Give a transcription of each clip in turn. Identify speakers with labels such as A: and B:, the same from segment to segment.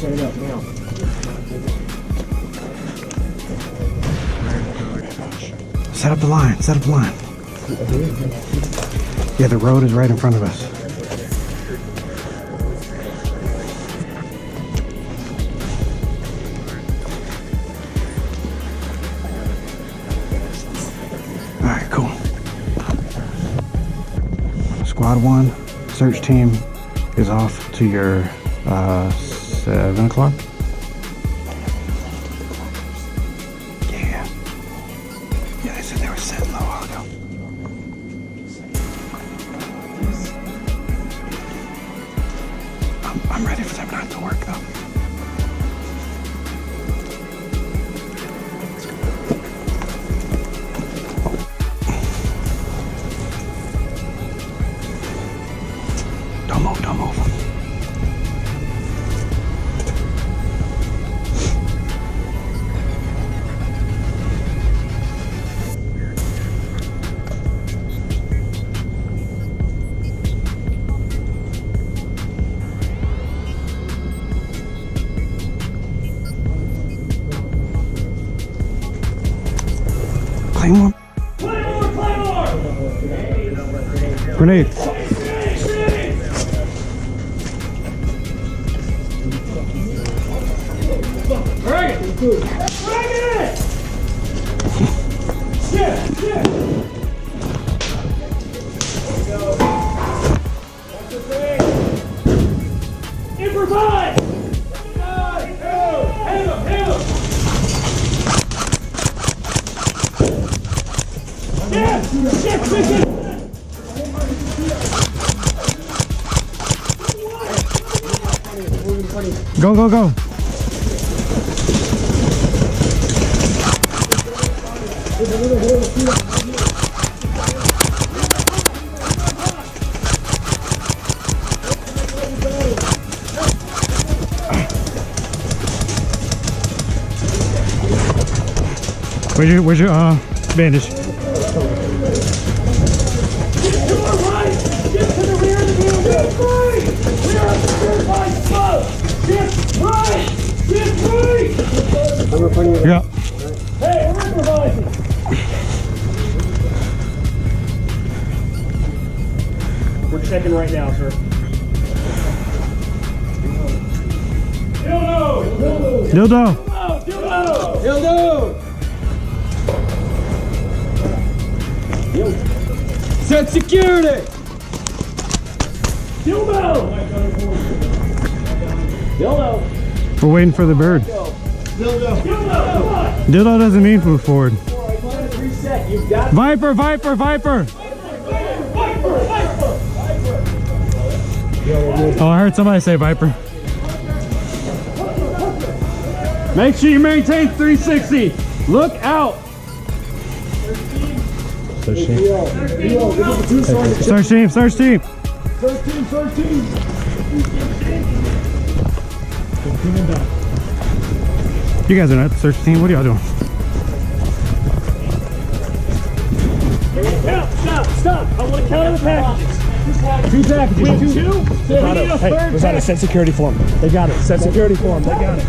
A: Set it up now.
B: Set up the line, set up the line. Yeah, the road is right in front of us. Alright, cool. Squad 1, search team is off to your 7 o'clock. Yeah. Yeah, they said they were setting a while ago. I'm ready for them not to work though. Don't move, don't move. Claymore.
A: Claymore!
B: Grenade.
A: Bring it! Bring it! Shit! Shit! Improvise! Hit him! Hit him! Yes! Yes! Yes!
B: Go, go, go. Where's your bandage?
A: Get to the right! Get to the rear of the vehicle! Get right! We are obscured by smoke! Get right! Get right!
B: Yeah.
A: Hey, we're improvising! We're checking right now, sir. Dildo!
B: Dildo.
A: Dildo! Dildo! Set security! Dildo! Dildo!
B: We're waiting for the bird.
A: Dildo! Dildo!
B: Dildo doesn't mean move forward.
A: Reset, you've got
B: Viper, Viper, Viper! Oh, I heard somebody say Viper.
A: Make sure you maintain 360. Look out.
B: Search team, search team.
A: Search team.
B: You guys are not the search team. What are y'all doing?
A: Stop. I want to count the packages. 2 packages. We have 2? We need a third
C: Hey, set security for them. They got it. Set security for them. They got it.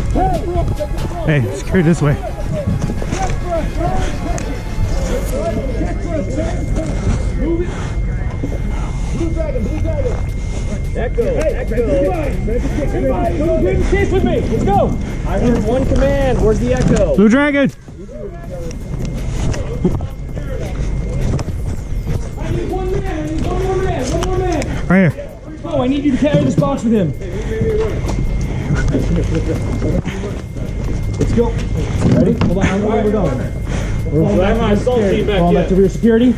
B: Hey, security this way.
A: Blue dragon. Echo. Grab the case with me. Let's go. I heard one command. Where's the echo?
B: Blue dragon.
A: I need one more man.
B: Right here.
C: Oh, I need you to carry this box with him. Let's go. Ready? Hold on, we're going. We're back my assault team back here. Back to rear security.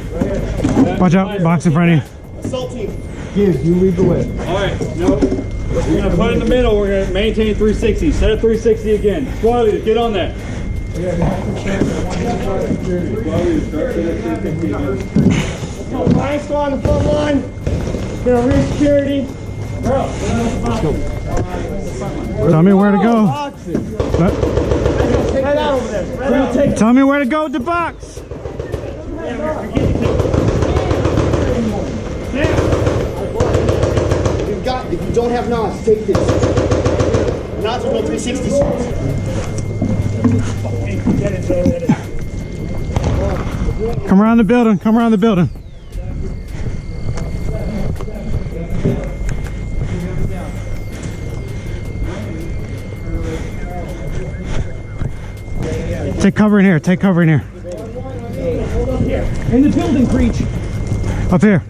B: Watch out, box in front of you.
C: Assault team. Give, you lead the way.
D: Alright, no. We're gonna put in the middle, we're gonna maintain 360. Set a 360 again. Squad leader, get on that.
C: Line squad on the front line. Gonna rear security.
B: Tell me where to go.
C: Head out over there.
B: Tell me where to go with the box.
E: If you don't have knots, take this. Knots will make 360 shots.
B: Come around the building. Come around the building. Take cover in here. Take cover in here.
C: In the building, preach.
B: Up here.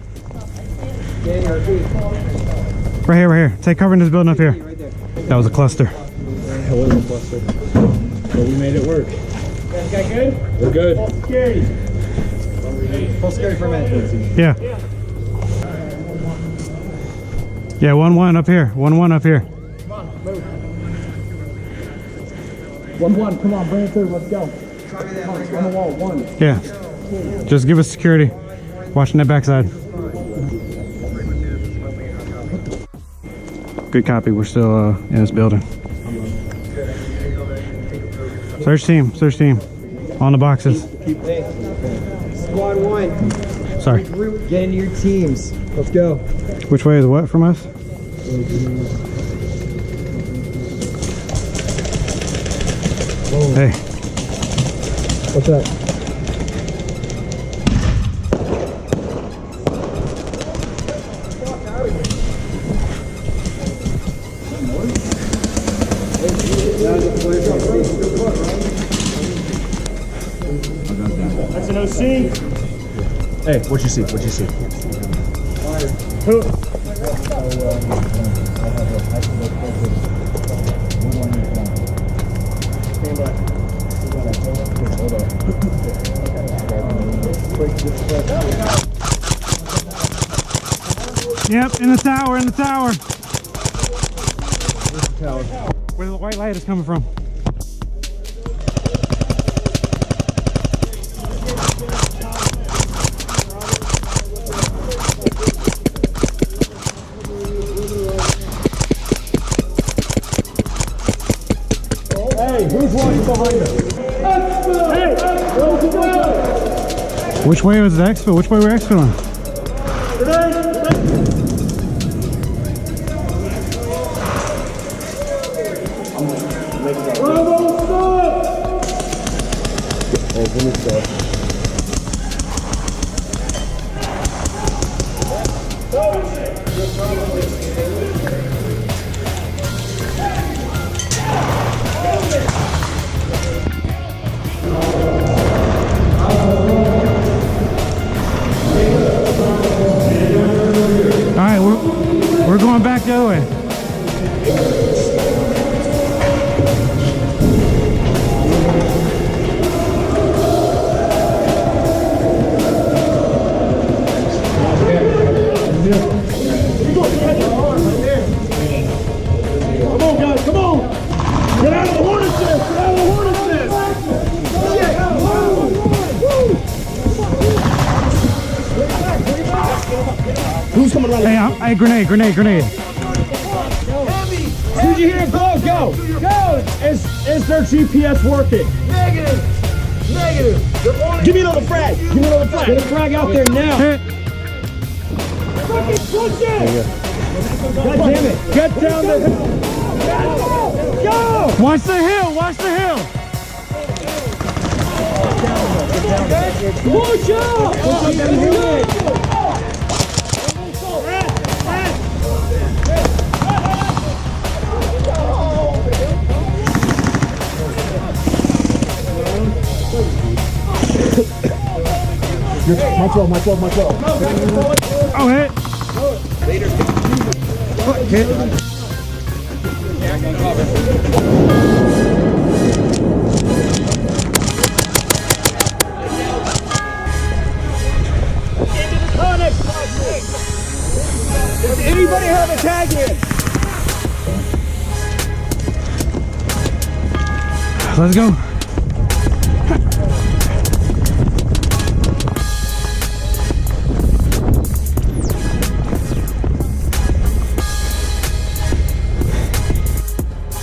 B: Right here, right here. Take cover in this building up here. That was a cluster.
D: That was a cluster. But we made it work.
C: You guys got good?
D: We're good.
C: Full security.
E: Full security for a minute.
B: Yeah. Yeah, 1-1 up here. 1-1 up here.
C: 1-1, come on, bring it through, let's go. Come on, on the wall, 1.
B: Yeah. Just give us security. Watching that backside. Good copy. We're still in this building. Search team. Search team. On the boxes.
E: Squad 1.
B: Sorry.
E: Get into your teams. Let's go.
B: Which way is what from us? Hey.
C: What's that? That's an OC.
F: Hey, what'd you see? What'd you see?
C: Who?
B: Yep, in the tower, in the tower. Where's the tower? Where the white light is coming from.
C: Hey, who's walking behind us? Hey!
B: Which way was the exfil? Which way were exfilling? Alright, we're going back the other way.
C: Come on, guys, come on! Get out of the hornet's nest! Get out of the hornet's nest! Who's coming around?
B: Hey, grenade, grenade, grenade.
C: Did you hear it? Go, go! Go! Is their GPS working?
E: Negative. Negative.
C: Give me another frag! Give me another frag! Get a frag out there now!
B: Hit.
C: Fucking push it! God damn it! Get down the hill! Go!
B: Watch the hill, watch the hill.
C: Push up! Push up!
B: Oh, hit.
C: Does anybody have a tag in?
B: Let's go.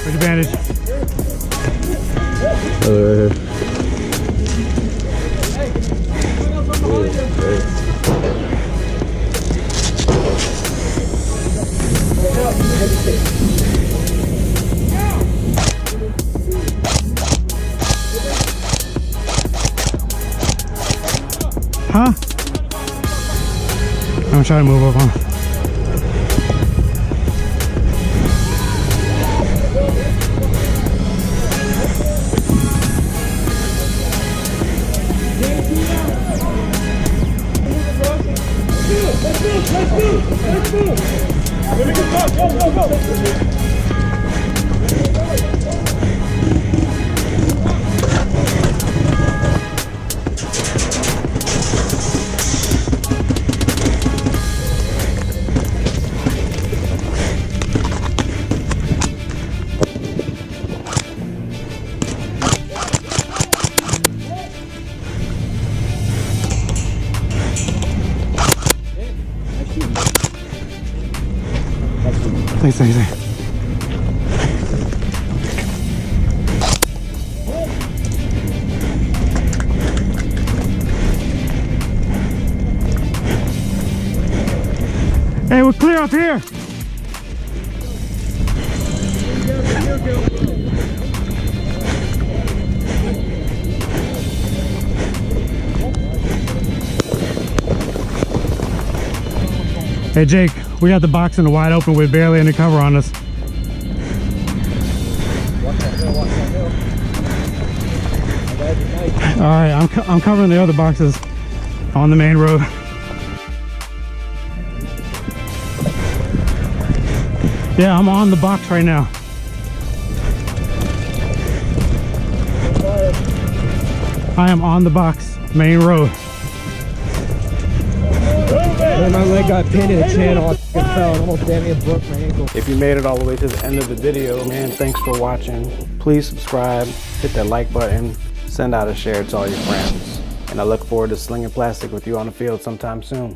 B: Where's your bandage? Huh? I'm gonna try to move up on. Thanks, thanks, thanks. Hey, we're clear up here. Hey, Jake, we got the box in the wide open with barely any cover on us. All right, I'm covering the other boxes on the main road. Yeah, I'm on the box right now. I am on the box, main road.
C: Man, my leg got pinned in a channel. I fell and almost damn near broke my ankle.
B: If you made it all the way to the end of the video, man, thanks for watching. Please subscribe, hit that like button, send out a share to all your friends. And I look forward to slinging plastic with you on the field sometime soon.